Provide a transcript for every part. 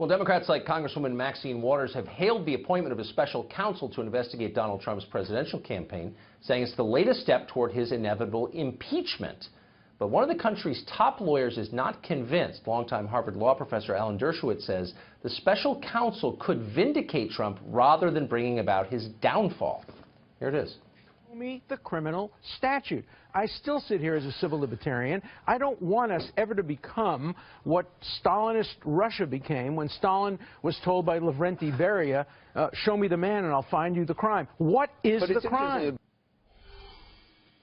Well, Democrats like Congresswoman Maxine Waters have hailed the appointment of a special counsel to investigate Donald Trump's presidential campaign, saying it's the latest step toward his inevitable impeachment. But one of the country's top lawyers is not convinced. Longtime Harvard law professor Alan Dershowitz says the special counsel could vindicate Trump rather than bringing about his downfall. Here it is. Me the criminal statute. I still sit here as a civil libertarian. I don't want us ever to become what Stalinist Russia became when Stalin was told by Lavrenti Beria, show me the man and I'll find you the crime. What is the crime?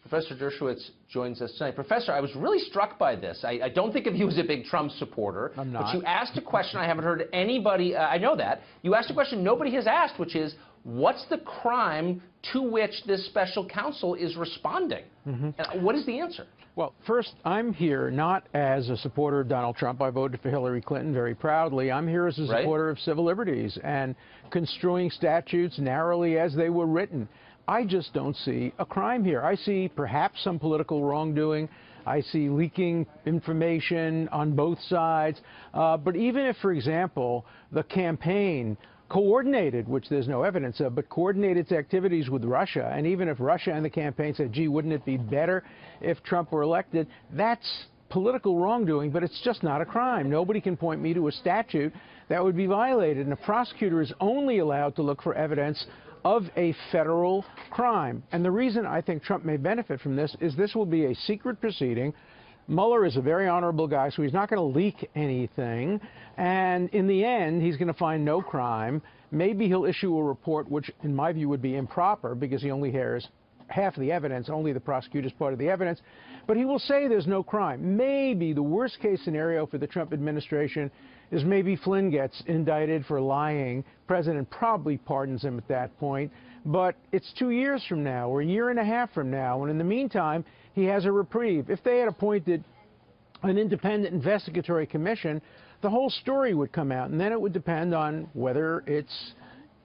Professor Dershowitz joins us tonight. Professor, I was really struck by this. I don't think of you as a big Trump supporter. I'm not. But you asked a question I haven't heard anybody, I know that. You asked a question nobody has asked, which is, what's the crime to which this special counsel is responding? And what is the answer? Well, first, I'm here not as a supporter of Donald Trump. I voted for Hillary Clinton very proudly. I'm here as a supporter of civil liberties and construing statutes narrowly as they were written. I just don't see a crime here. I see perhaps some political wrongdoing. I see leaking information on both sides. But even if, for example, the campaign coordinated, which there's no evidence of, but coordinated its activities with Russia, and even if Russia and the campaign said, gee, wouldn't it be better if Trump were elected, that's political wrongdoing, but it's just not a crime. Nobody can point me to a statute that would be violated, and a prosecutor is only allowed to look for evidence of a federal crime. And the reason I think Trump may benefit from this is this will be a secret proceeding. Mueller is a very honorable guy, so he's not going to leak anything. And in the end, he's going to find no crime. Maybe he'll issue a report, which in my view would be improper because he only hears half of the evidence, only the prosecutor's part of the evidence. But he will say there's no crime. Maybe the worst case scenario for the Trump administration is maybe Flynn gets indicted for lying. The president probably pardons him at that point. But it's 2 years from now or a year and a half from now. And in the meantime, he has a reprieve. If they had appointed an independent investigatory commission, the whole story would come out. And then it would depend on whether it's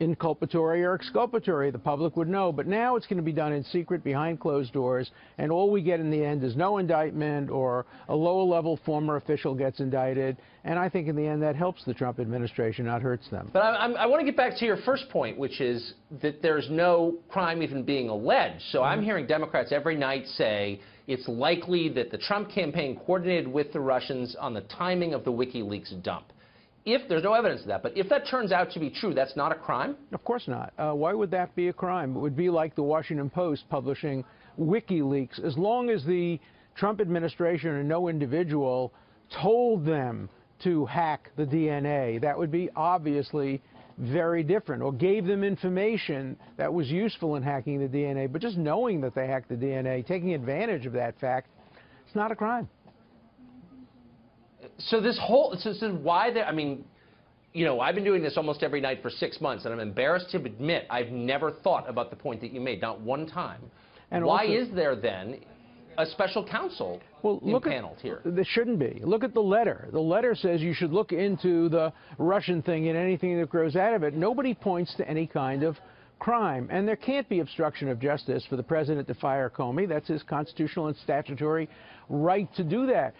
inculpatory or exculpatory. The public would know. But now it's going to be done in secret behind closed doors. And all we get in the end is no indictment or a lower-level former official gets indicted. And I think in the end that helps the Trump administration, not hurts them. But I want to get back to your first point, which is that there's no crime even being alleged. So I'm hearing Democrats every night say it's likely that the Trump campaign coordinated with the Russians on the timing of the WikiLeaks dump. If there's no evidence of that, but if that turns out to be true, that's not a crime? Of course not. Why would that be a crime? It would be like the Washington Post publishing WikiLeaks. As long as the Trump administration or no individual told them to hack the DNA, that would be obviously very different, or gave them information that was useful in hacking the DNA. But just knowing that they hacked the DNA, taking advantage of that fact, it's not a crime. So this whole, so this is why I mean, you know, I've been doing this almost every night for 6 months, and I'm embarrassed to admit I've never thought about the point that you made, not one time. And why is there then a special counsel impaneled here? There shouldn't be. Look at the letter. The letter says you should look into the Russian thing and anything that grows out of it. Nobody points to any kind of crime. And there can't be obstruction of justice for the president to fire Comey. That's his constitutional and statutory right to do that.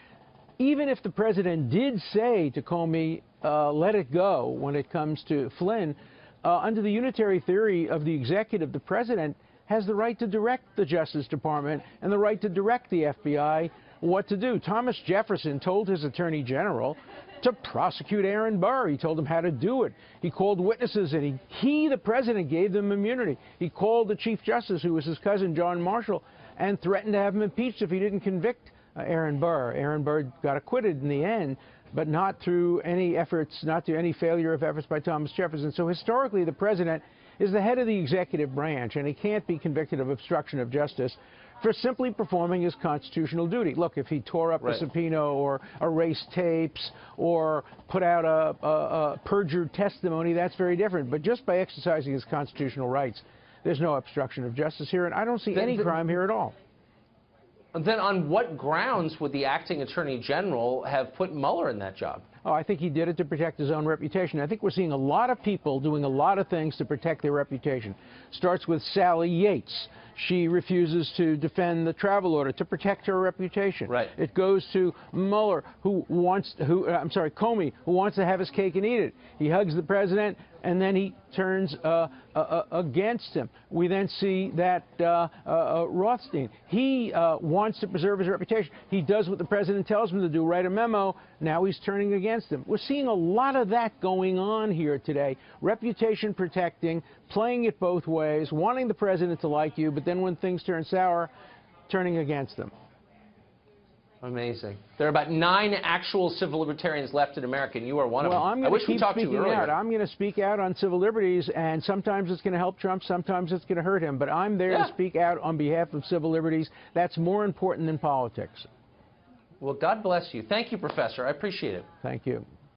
Even if the president did say to Comey, let it go when it comes to Flynn, under the unitary theory of the executive, the president has the right to direct the Justice Department and the right to direct the FBI what to do. Thomas Jefferson told his attorney general to prosecute Aaron Burr. He told him how to do it. He called witnesses, and he, the president, gave them immunity. He called the Chief Justice, who was his cousin, John Marshall, and threatened to have him impeached if he didn't convict Aaron Burr. Aaron Burr got acquitted in the end, but not through any efforts, not through any failure of efforts by Thomas Jefferson. So historically, the president is the head of the executive branch, and he can't be convicted of obstruction of justice for simply performing his constitutional duty. Look, if he tore up a subpoena or erased tapes or put out a perjured testimony, that's very different. But just by exercising his constitutional rights, there's no obstruction of justice here, and I don't see any crime here at all. Then on what grounds would the acting attorney general have put Mueller in that job? Oh, I think he did it to protect his own reputation. I think we're seeing a lot of people doing a lot of things to protect their reputation. Starts with Sally Yates. She refuses to defend the travel order to protect her reputation. Right. It goes to Mueller, Comey, who wants to have his cake and eat it. He hugs the president, and then he turns against him. We then see that Rothstein, he wants to preserve his reputation. He does what the president tells him to do, write a memo. Now he's turning against him. We're seeing a lot of that going on here today. Reputation protecting, playing it both ways, wanting the president to like you, but then when things turn sour, turning against them. Amazing. There are about 9 actual civil libertarians left in America, and you are one of them. Well, I'm going to keep speaking out. I'm going to speak out on civil liberties, and sometimes it's going to help Trump, sometimes it's going to hurt him. But I'm there to speak out on behalf of civil liberties. That's more important than politics. Well, God bless you. Thank you, Professor. I appreciate it. Thank you.